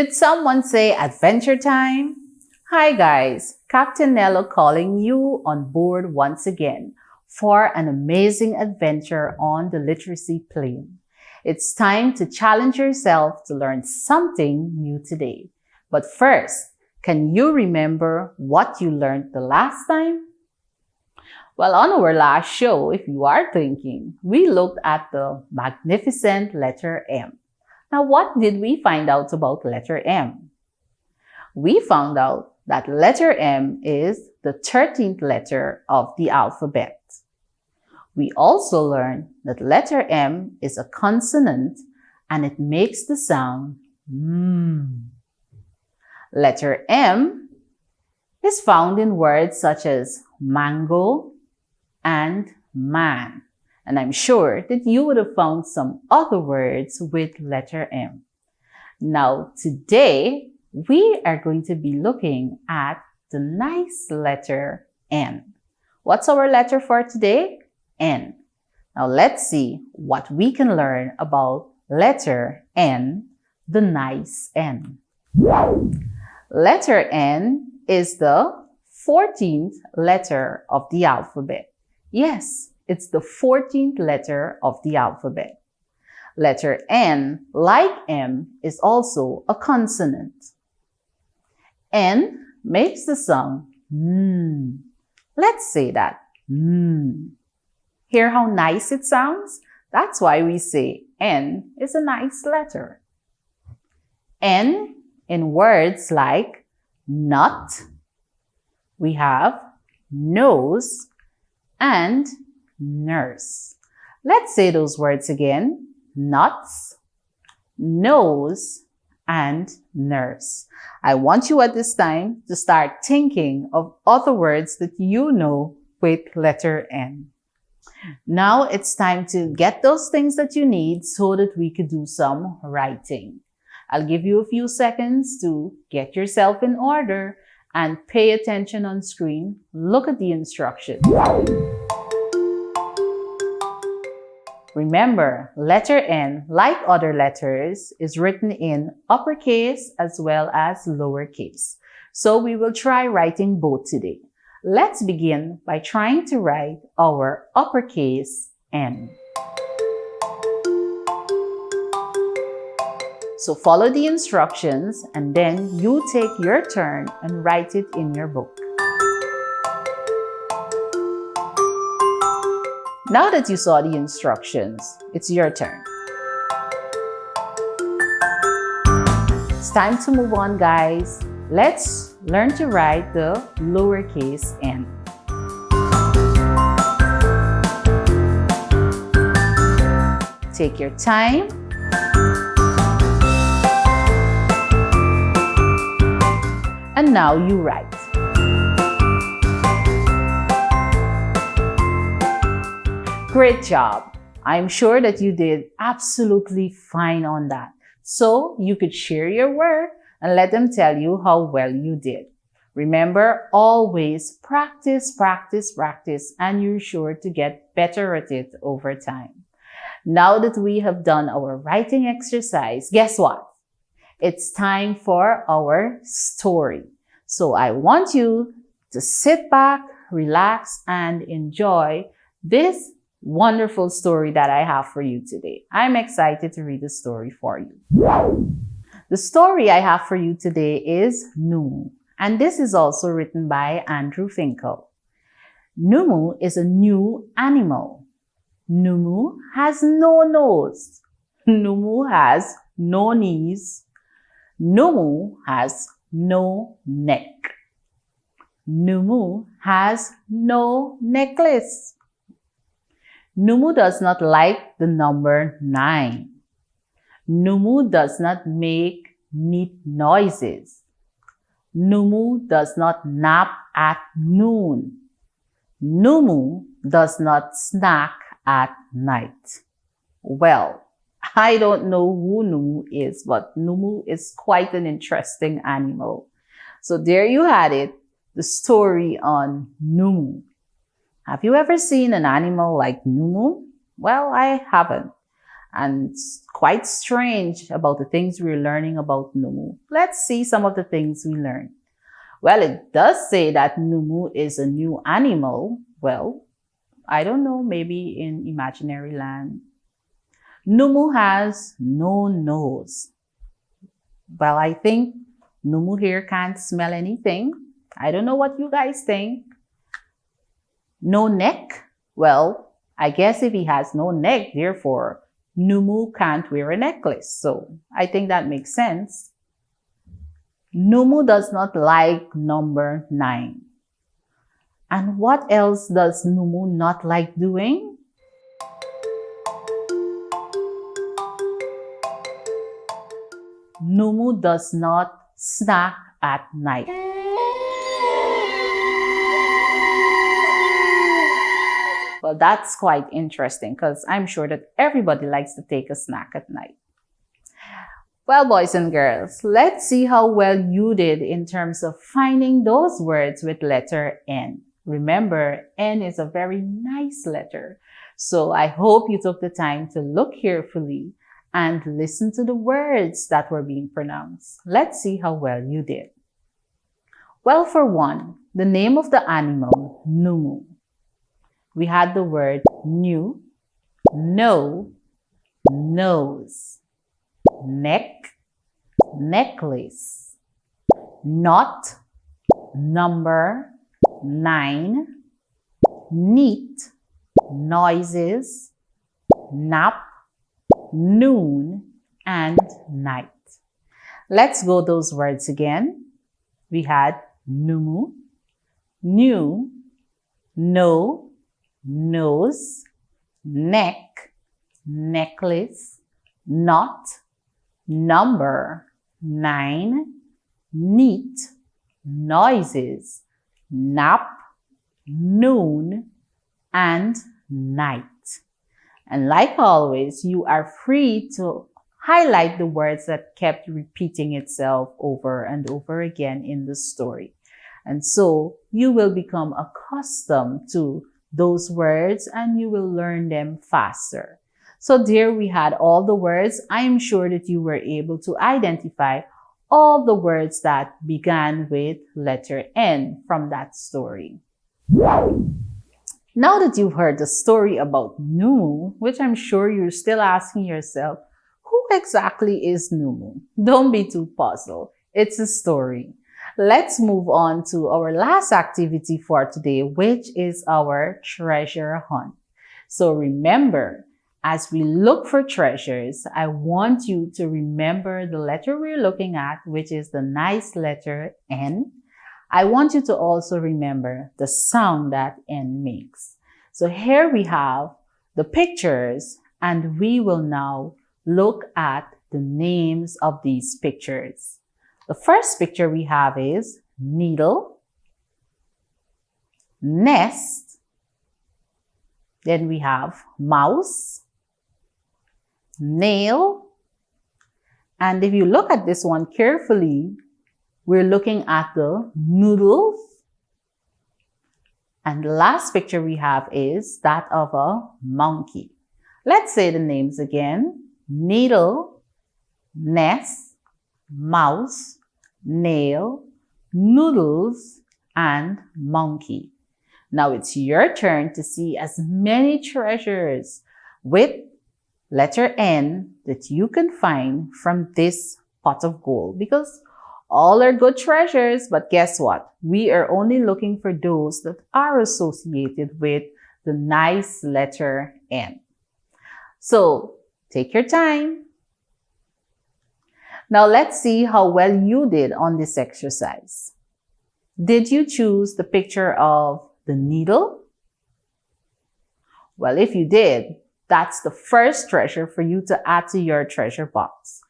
Did someone say adventure time? Hi guys, Captain Nello calling you on board once again for an amazing adventure on the literacy plane. It's time to challenge yourself to learn something new today. But first, can you remember what you learned the last time? Well, on our last show, if you are thinking, we looked at the magnificent letter M. Now, what did we find out about letter M? We found out that letter M is the 13th letter of the alphabet. We also learned that letter M is a consonant and it makes the sound M. Letter M is found in words such as mango and man. And I'm sure that you would have found some other words with letter M. Now, today, we are going to be looking at the nice letter N. What's our letter for today? N. Now, let's see what we can learn about letter N, the nice N. Letter N is the 14th letter of the alphabet. Yes, it's the 14th letter of the alphabet. Letter N, like M, is also a consonant. N makes the sound M. Let's say that. M. Hear how nice it sounds? That's why we say N is a nice letter. N in words like nut, we have nose, and nurse. Let's say those words again. Nuts, nose, and nurse. I want you at this time to start thinking of other words that you know with letter N. Now it's time to get those things that you need so that we could do some writing. I'll give you a few seconds to get yourself in order and pay attention on screen. Look at the instructions. Remember, letter N, like other letters, is written in uppercase as well as lowercase. So we will try writing both today. Let's begin by trying to write our uppercase N. So follow the instructions and then you take your turn and write it in your book. Now that you saw the instructions, it's your turn. It's time to move on, guys. Let's learn to write the lowercase n. Take your time. And now you write. Great job. I'm sure that you did absolutely fine on that. So you could share your work and let them tell you how well you did. Remember, always practice, practice, practice, and you're sure to get better at it over time. Now that we have done our writing exercise, guess what? It's time for our story. So I want you to sit back, relax, and enjoy this wonderful story that I have for you today. I'm excited to read the story for you. The story I have for you today is Numu, and this is also written by Andrew Finkel. Numu is a new animal. Numu has no nose. Numu has no knees. Numu has no neck. Numu has no necklace. Numu does not like the number 9. Numu does not make neat noises. Numu does not nap at noon. Numu does not snack at night. Well, I don't know who Numu is, but Numu is quite an interesting animal. So there you had it, the story on Numu. Have you ever seen an animal like Numu? Well, I haven't. and quite strange about the things we're learning about Numu. Let's see some of the things we learned. Well, it does say that Numu is a new animal. Well, I don't know, maybe in imaginary land. Numu has no nose. Well, I think Numu here can't smell anything. I don't know what you guys think. No neck? Well, I guess if he has no neck, therefore, Numu can't wear a necklace. So I think that makes sense. Numu does not like number 9. And what else does Numu not like doing? Numu does not snack at night. Well, that's quite interesting because I'm sure that everybody likes to take a snack at night. Well, boys and girls, let's see how well you did in terms of finding those words with letter N. Remember, N is a very nice letter. So I hope you took the time to look carefully and listen to the words that were being pronounced. Let's see how well you did. Well, for one, the name of the animal, Numu. We had the word new, no, nose, neck, necklace, not, number, 9, neat, noises, nap, noon, and night. Let's go those words again. We had Numu, new, no, nose, neck, necklace, knot, number, 9, neat, noises, nap, noon, and night. And like always, you are free to highlight the words that kept repeating itself over and over again in the story. And so you will become accustomed to those words and you will learn them faster. So there we had all the words. I am sure that you were able to identify all the words that began with letter N from that story. Now that you've heard the story about Numu, which I'm sure you're still asking yourself, who exactly is Numu? Don't be too puzzled. It's a story. Let's move on to our last activity for today, which is our treasure hunt. So remember, as we look for treasures, I want you to remember the letter we're looking at, which is the nice letter N. I want you to also remember the sound that N makes. So here we have the pictures, and we will now look at the names of these pictures. The first picture we have is needle, nest, then we have mouse, nail, and if you look at this one carefully, we're looking at the noodles. And the last picture we have is that of a monkey. Let's say the names again. Needle, nest, mouse, nail, noodles, and monkey. Now it's your turn to see as many treasures with letter N that you can find from this pot of gold, because all are good treasures, but guess what? We are only looking for those that are associated with the nice letter N. So take your time. Now let's see how well you did on this exercise. Did you choose the picture of the needle? Well, if you did, that's the first treasure for you to add to your treasure box.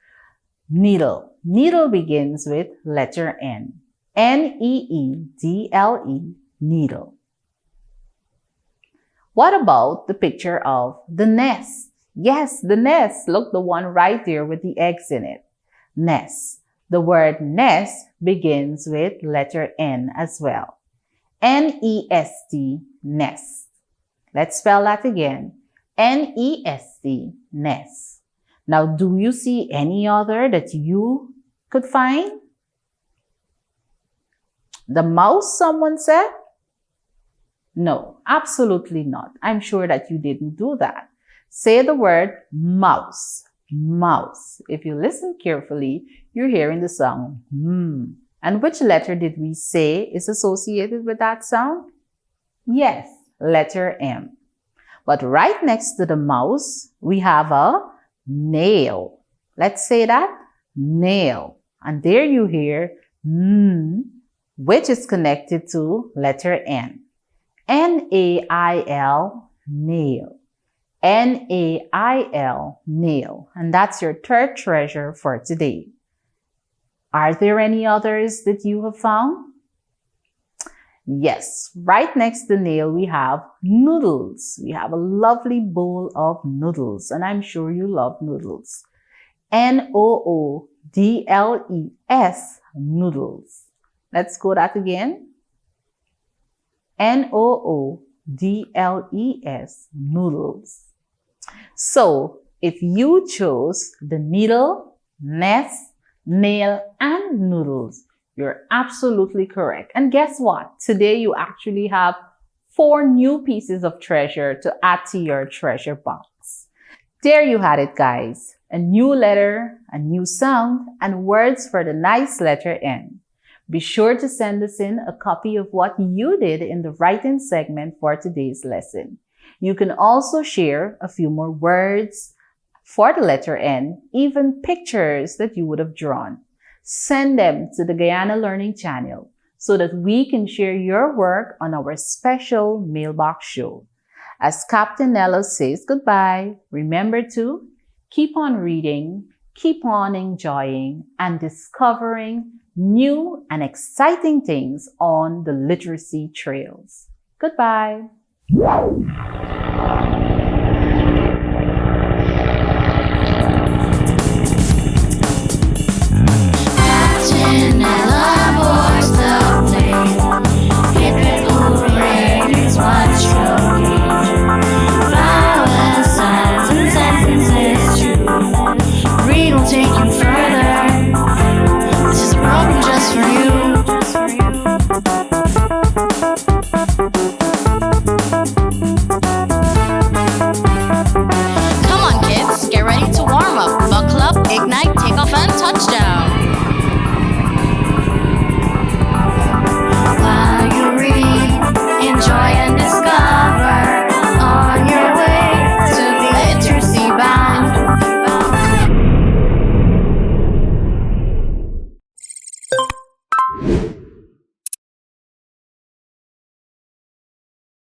Needle. Needle begins with letter N. N-E-E-D-L-E, needle. What about the picture of the nest? Yes, the nest. Look, the one right there with the eggs in it. Nest. The word nest begins with letter N as well. N-E-S-T, nest. Let's spell that again. N-E-S-T, nest. Now, do you see any other that you could find? The mouse, someone said? No, absolutely not. I'm sure that you didn't do that. Say the word mouse. Mouse. If you listen carefully, you're hearing the sound hmm. And which letter did we say is associated with that sound? Yes, letter M. But right next to the mouse, we have a nail. Let's say that, nail. And there you hear which is connected to letter N. N-A-I-L, nail. N-A-I-L, nail. And that's your third treasure for today. Are there any others that you have found? Yes, right next to nail we have noodles. We have a lovely bowl of noodles, and I'm sure you love noodles. N-O-O-D-L-E-S, noodles. Let's go that again. N-O-O-D-L-E-S, noodles. So, if you chose the needle, nest, nail, and noodles, you're absolutely correct. And guess what? Today you actually have 4 new pieces of treasure to add to your treasure box. There you had it, guys. A new letter, a new sound, and words for the nice letter N. Be sure to send us in a copy of what you did in the writing segment for today's lesson. You can also share a few more words for the letter N, even pictures that you would have drawn. Send them to the Guyana Learning Channel so that we can share your work on our special mailbox show. As Captain Nello says goodbye, remember to keep on reading, keep on enjoying, and discovering new and exciting things on the literacy trails. Goodbye.